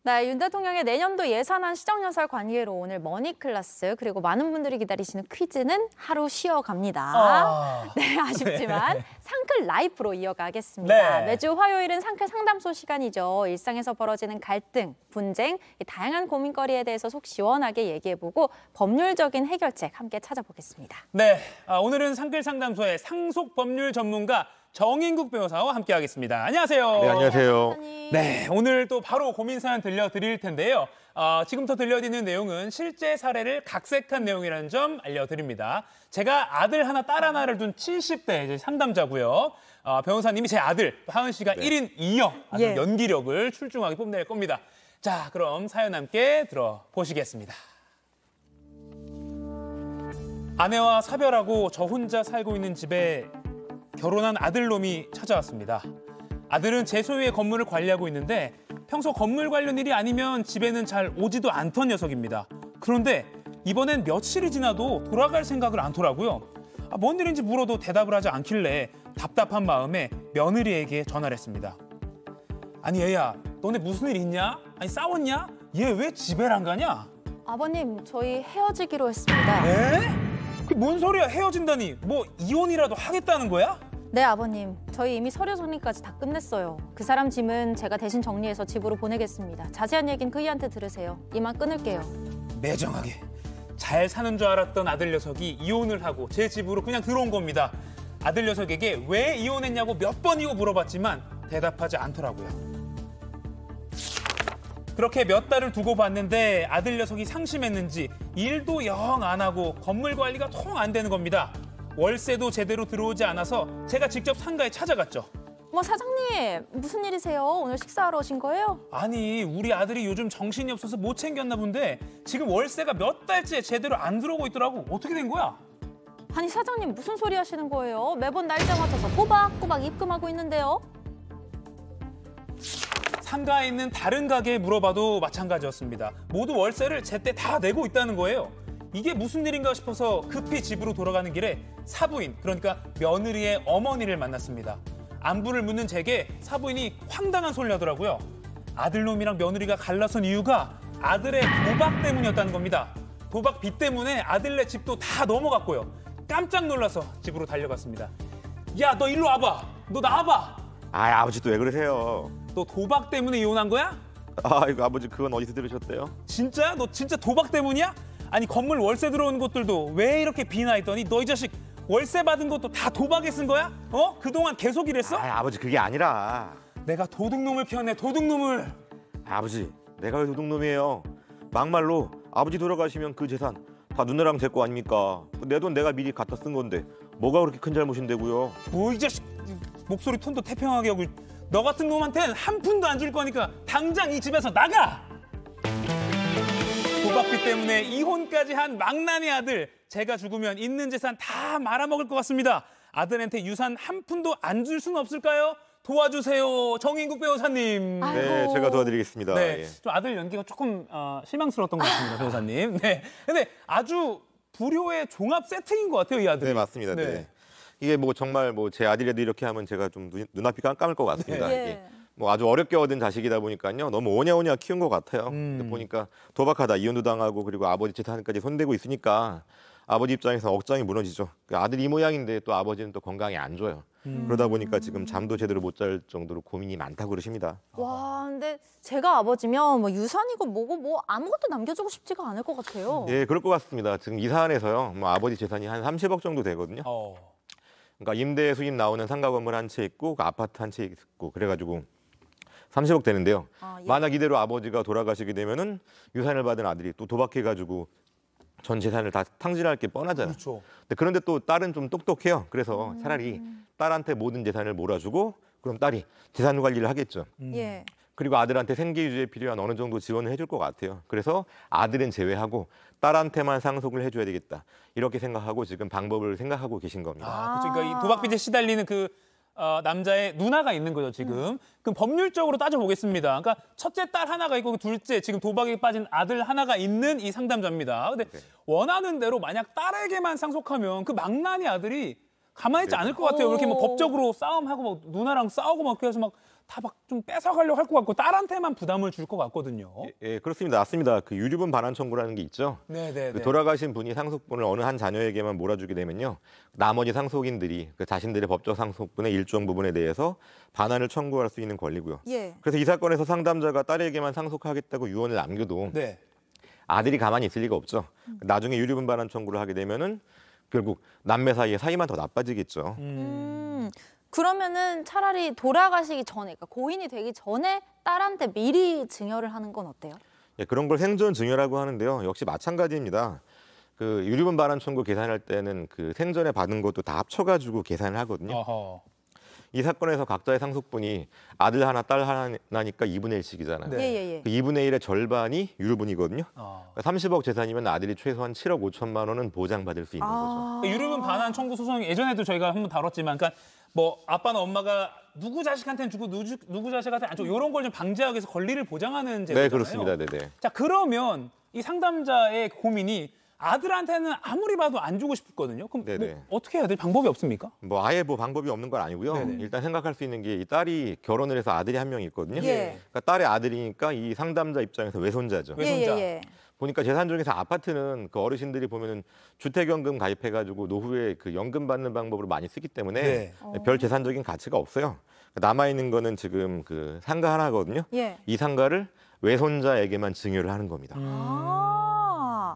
네, 윤 대통령의 내년도 예산안 시정연설 관계로 오늘 머니클래스 그리고 많은 분들이 기다리시는 퀴즈는 하루 쉬어갑니다. 네, 아쉽지만 상클 라이프로 이어가겠습니다. 네. 매주 화요일은 상클 상담소 시간이죠. 일상에서 벌어지는 갈등, 분쟁, 다양한 고민거리에 대해서 속 시원하게 얘기해보고 법률적인 해결책 함께 찾아보겠습니다. 네, 오늘은 상클 상담소의 상속 법률 전문가 정인국 변호사와 함께하겠습니다. 안녕하세요. 네, 안녕하세요. 네, 오늘 또 바로 고민 사연 들려드릴 텐데요. 지금부터 들려드리는 내용은 실제 사례를 각색한 내용이라는 점 알려드립니다. 제가 아들 하나, 딸 하나를 둔 70대 이제 상담자고요. 변호사님이 제 아들 하은 씨가 1인 2역 아주 연기력을 출중하게 뽐낼 겁니다. 자, 그럼 사연 함께 들어보시겠습니다. 아내와 사별하고 저 혼자 살고 있는 집에 결혼한 아들놈이 찾아왔습니다. 아들은 제 소유의 건물을 관리하고 있는데 평소 건물 관련 일이 아니면 집에는 잘 오지도 않던 녀석입니다. 그런데 이번엔 며칠이 지나도 돌아갈 생각을 않더라고요. 뭔 일인지 물어도 대답을 하지 않길래 답답한 마음에 며느리에게 전화를 했습니다. 아니 얘야, 너네 무슨 일 있냐? 아니 싸웠냐? 얘 왜 집에 안 가냐? 아버님, 저희 헤어지기로 했습니다. 에? 그 뭔 소리야, 헤어진다니. 뭐 이혼이라도 하겠다는 거야? 네, 아버님. 저희 이미 서류 정리까지 다 끝냈어요. 그 사람 짐은 제가 대신 정리해서 집으로 보내겠습니다. 자세한 얘기는 그이한테 들으세요. 이만 끊을게요. 매정하게. 잘 사는 줄 알았던 아들 녀석이 이혼을 하고 제 집으로 그냥 들어온 겁니다. 아들 녀석에게 왜 이혼했냐고 몇 번이고 물어봤지만 대답하지 않더라고요. 그렇게 몇 달을 두고 봤는데 아들 녀석이 상심했는지 일도 영 안 하고 건물 관리가 통 안 되는 겁니다. 월세도 제대로 들어오지 않아서 제가 직접 상가에 찾아갔죠. 사장님, 무슨 일이세요? 오늘 식사하러 오신 거예요? 아니, 우리 아들이 요즘 정신이 없어서 못 챙겼나 본데 지금 월세가 몇 달째 제대로 안 들어오고 있더라고. 어떻게 된 거야? 아니, 사장님 무슨 소리 하시는 거예요? 매번 날짜 맞춰서 꼬박꼬박 입금하고 있는데요. 상가에 있는 다른 가게에 물어봐도 마찬가지였습니다. 모두 월세를 제때 다 내고 있다는 거예요. 이게 무슨 일인가 싶어서 급히 집으로 돌아가는 길에 사부인, 그러니까 며느리의 어머니를 만났습니다. 안부를 묻는 제게 사부인이 황당한 소리를 하더라고요. 아들놈이랑 며느리가 갈라선 이유가 아들의 도박 때문이었다는 겁니다. 도박 빚 때문에 아들네 집도 다 넘어갔고요. 깜짝 놀라서 집으로 달려갔습니다. 야, 너 일로 와봐. 너 나와봐. 아버지 또 왜 그러세요? 너 도박 때문에 이혼한 거야? 아이고, 아버지 그건 어디서 들으셨대요? 진짜? 너 진짜 도박 때문이야? 아니 건물 월세 들어오는 것들도 왜 이렇게 비나했더니 너 이 자식 월세 받은 것도 다 도박에 쓴 거야? 그동안 계속 이랬어? 아버지 그게 아니라 내가 도둑놈을 키웠네, 도둑놈을. 아버지 내가 왜 도둑놈이에요? 막말로 아버지 돌아가시면 그 재산 다 누나랑 제 거 아닙니까? 내 돈 내가 미리 갖다 쓴 건데 뭐가 그렇게 큰 잘못인데고요? 뭐 이 자식 목소리 톤도 태평하게 하고. 너 같은 놈한텐 한 푼도 안 줄 거니까 당장 이 집에서 나가! 도박비 때문에 이혼까지 한 망나니 아들. 제가 죽으면 있는 재산 다 말아먹을 것 같습니다. 아들한테 유산 한 푼도 안 줄 수는 없을까요? 도와주세요, 정인국 변호사님. 네, 제가 도와드리겠습니다. 네, 예. 좀 아들 연기가 조금 실망스러웠던 것 같습니다, 변호사님. 네, 근데 아주 불효의 종합 세트인 것 같아요, 이 아들이. 네, 맞습니다. 네. 이게 뭐 정말 뭐 제 아들이라도 이렇게 하면 제가 좀 눈앞이 깜깜할 것 같습니다. 네. 이게 뭐 아주 어렵게 얻은 자식이다 보니까요. 너무 오냐오냐 키운 것 같아요. 근데 보니까 도박하다 이혼도 당하고 그리고 아버지 재산까지 손대고 있으니까 아버지 입장에서 억장이 무너지죠. 아들이 이 모양인데 또 아버지는 또 건강이 안 좋아요. 그러다 보니까 지금 잠도 제대로 못 잘 정도로 고민이 많다고 그러십니다. 와, 근데 제가 아버지면 뭐 유산이고 뭐고 뭐 아무것도 남겨주고 싶지가 않을 것 같아요. 예, 그럴 것 같습니다. 지금 이 사안에서요. 뭐 아버지 재산이 한 30억 정도 되거든요. 그러니까 임대 수입 나오는 상가 건물 한 채 있고 그 아파트 한 채 있고 그래가지고 30억 되는데요. 만약 이대로 아버지가 돌아가시게 되면은 유산을 받은 아들이 또 도박해가지고 전 재산을 다 탕진할 게 뻔하잖아요. 그렇죠. 그런데 또 딸은 좀 똑똑해요. 그래서 차라리 딸한테 모든 재산을 몰아주고 그럼 딸이 재산 관리를 하겠죠. 예. 그리고 아들한테 생계 유지에 필요한 어느 정도 지원을 해줄 것 같아요. 그래서 아들은 제외하고 딸한테만 상속을 해줘야 되겠다. 이렇게 생각하고 지금 방법을 생각하고 계신 겁니다. 그렇죠. 그러니까 이 도박빚에 시달리는 그 남자의 누나가 있는 거죠, 지금. 그럼 법률적으로 따져보겠습니다. 그러니까 첫째 딸 하나가 있고 둘째 지금 도박에 빠진 아들 하나가 있는 이 상담자입니다. 근데 원하는 대로 만약 딸에게만 상속하면 그 망나니 아들이 가만히 있지 않을 것 같아요. 이렇게 뭐 법적으로 싸움하고 막 누나랑 싸우고 막 그래서 막 다 막 좀 뺏어가려고 할 것 같고 딸한테만 부담을 줄 것 같거든요. 예, 그렇습니다. 맞습니다. 그 유류분 반환 청구라는 게 있죠. 네네. 그 돌아가신 분이 상속분을 어느 한 자녀에게만 몰아주게 되면요, 나머지 상속인들이 그 자신들의 법적 상속분의 일정 부분에 대해서 반환을 청구할 수 있는 권리고요. 예. 그래서 이 사건에서 상담자가 딸에게만 상속하겠다고 유언을 남겨도 네. 아들이 가만히 있을 리가 없죠. 나중에 유류분 반환 청구를 하게 되면은 결국 남매 사이의 사이만 더 나빠지겠죠. 그러면은 차라리 돌아가시기 전에, 그러니까 고인이 되기 전에 딸한테 미리 증여를 하는 건 어때요? 예, 그런 걸 생전 증여라고 하는데요. 역시 마찬가지입니다. 그 유류분 반환 청구 계산할 때는 그 생전에 받은 것도 다 합쳐가지고 계산을 하거든요. 어허. 이 사건에서 각자의 상속분이 아들 하나, 딸 하나니까 2분의 1씩이잖아요. 네. 예. 그 2분의 1의 절반이 유류분이거든요. 어. 30억 재산이면 아들이 최소한 7억 5천만 원은 보장받을 수 있는 거죠. 유류분 반환 청구 소송 예전에도 저희가 한번 다뤘지만, 그러니까 뭐 아빠나 엄마가 누구 자식한테는 주고 누구 자식한테는 안 주고 이런 걸 좀 방지하기 위해서 권리를 보장하는 제도잖아요. 네, 그렇습니다. 네네. 자, 그러면 이 상담자의 고민이 아들한테는 아무리 봐도 안 주고 싶거든요. 그럼 네네. 뭐 어떻게 해야 돼? 방법이 없습니까? 뭐 아예 뭐 방법이 없는 건 아니고요. 네네. 일단 생각할 수 있는 게 이 딸이 결혼을 해서 아들이 한 명 있거든요. 예. 그러니까 딸의 아들이니까 이 상담자 입장에서 외손자죠. 외손자. 예. 보니까 재산 중에서 아파트는 그 어르신들이 보면은 주택연금 가입해가지고 노후에 그 연금 받는 방법으로 많이 쓰기 때문에 네. 별 재산적인 가치가 없어요. 남아 있는 거는 지금 그 상가 하나거든요. 예. 이 상가를 외손자에게만 증여를 하는 겁니다.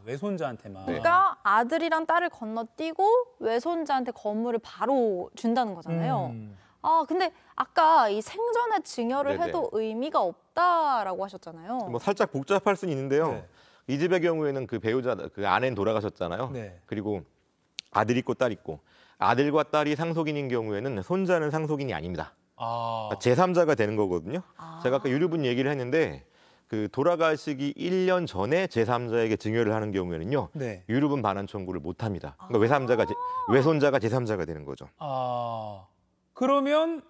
외손자한테만. 네. 그러니까 아들이랑 딸을 건너뛰고 외손자한테 건물을 바로 준다는 거잖아요. 근데 아까 이 생전에 증여를 네네. 해도 의미가 없다라고 하셨잖아요. 뭐 살짝 복잡할 수는 있는데요. 네. 이 집의 경우에는 그 배우자, 그 아내는 돌아가셨잖아요. 네. 그리고 아들 있고 딸 있고 아들과 딸이 상속인인 경우에는 손자는 상속인이 아닙니다. 아. 제3자가 되는 거거든요. 제가 아까 유류분 얘기를 했는데 그 돌아가시기 1년 전에 제3자에게 증여를 하는 경우에는요. 네. 유류분 반환 청구를 못 합니다. 그러니까 외손자가 제3자가 되는 거죠. 아. 그러면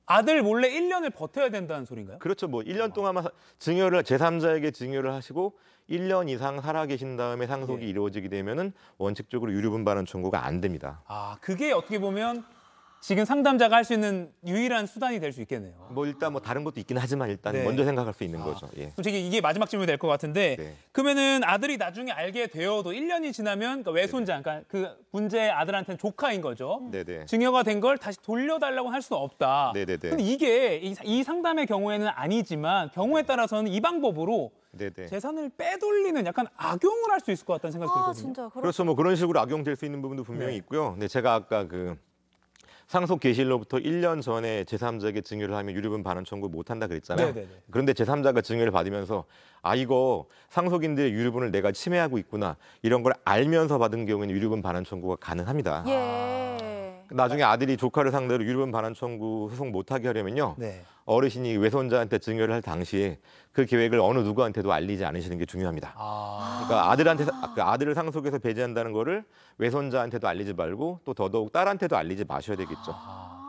아들 몰래 1년을 버텨야 된다는 소린가요? 그렇죠. 뭐 1년 동안만 증여를 제3자에게 증여를 하시고 1년 이상 살아 계신 다음에 상속이 예. 이루어지게 되면은 원칙적으로 유류분 반환 청구가 안 됩니다. 아, 그게 어떻게 보면 지금 상담자가 할 수 있는 유일한 수단이 될 수 있겠네요. 뭐 일단 뭐 다른 것도 있긴 하지만 일단 네. 먼저 생각할 수 있는 거죠. 예. 솔직히 이게 마지막 질문이 될 것 같은데 네. 그러면은 아들이 나중에 알게 되어도 1년이 지나면 그러니까 외손자, 그러니까 그 문제의 아들한테는 조카인 거죠. 네네. 증여가 된 걸 다시 돌려달라고 할 수는 없다. 네네네. 근데 이게 이 상담의 경우에는 아니지만 경우에 따라서는 이 방법으로 네네. 재산을 빼돌리는 약간 악용을 할 수 있을 것 같다는 생각이 들거든요. 진짜 그렇죠. 뭐 그런 식으로 악용될 수 있는 부분도 분명히 네. 있고요. 근데 제가 아까 그 상속 개시일로부터 1년 전에 제3자에게 증여를 하면 유류분 반환 청구 못 한다 그랬잖아요. 네네네. 그런데 제3자가 증여를 받으면서 아 이거 상속인들의 유류분을 내가 침해하고 있구나 이런 걸 알면서 받은 경우에는 유류분 반환 청구가 가능합니다. 예. 나중에 아들이 조카를 상대로 유류분 반환 청구 소송 못하게 하려면요. 네. 어르신이 외손자한테 증여를 할 당시에 그 계획을 어느 누구한테도 알리지 않으시는 게 중요합니다. 아. 그러니까 그 아들을 상속해서 배제한다는 거를 외손자한테도 알리지 말고 또 더더욱 딸한테도 알리지 마셔야 되겠죠.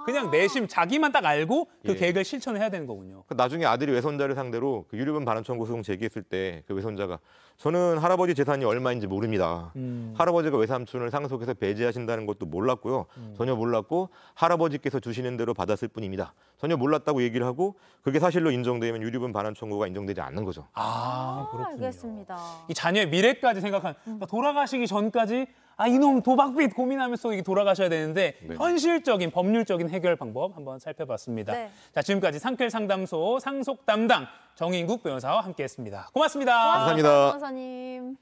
그냥 내심 자기만 딱 알고 그 예. 계획을 실천해야 되는 거군요. 나중에 아들이 외손자를 상대로 그 유류분 반환 청구 소송 제기했을 때 그 외손자가 저는 할아버지 재산이 얼마인지 모릅니다. 할아버지가 외삼촌을 상속해서 배제하신다는 것도 몰랐고요. 전혀 몰랐고 할아버지께서 주시는 대로 받았을 뿐입니다. 전혀 몰랐다고 얘기를 하고 그게 사실로 인정되면 유류분 반환 청구가 인정되지 않는 거죠. 아, 그렇군요. 알겠습니다. 이 자녀의 미래까지 생각한 그러니까 돌아가시기 전까지 이놈 도박빚 고민하면서 이게 돌아가셔야 되는데 네. 현실적인 법률적인 해결 방법 한번 살펴봤습니다. 네. 자, 지금까지 상클 상담소 상속 담당 정인국 변호사와 함께했습니다. 고맙습니다. 감사합니다. 변호사님.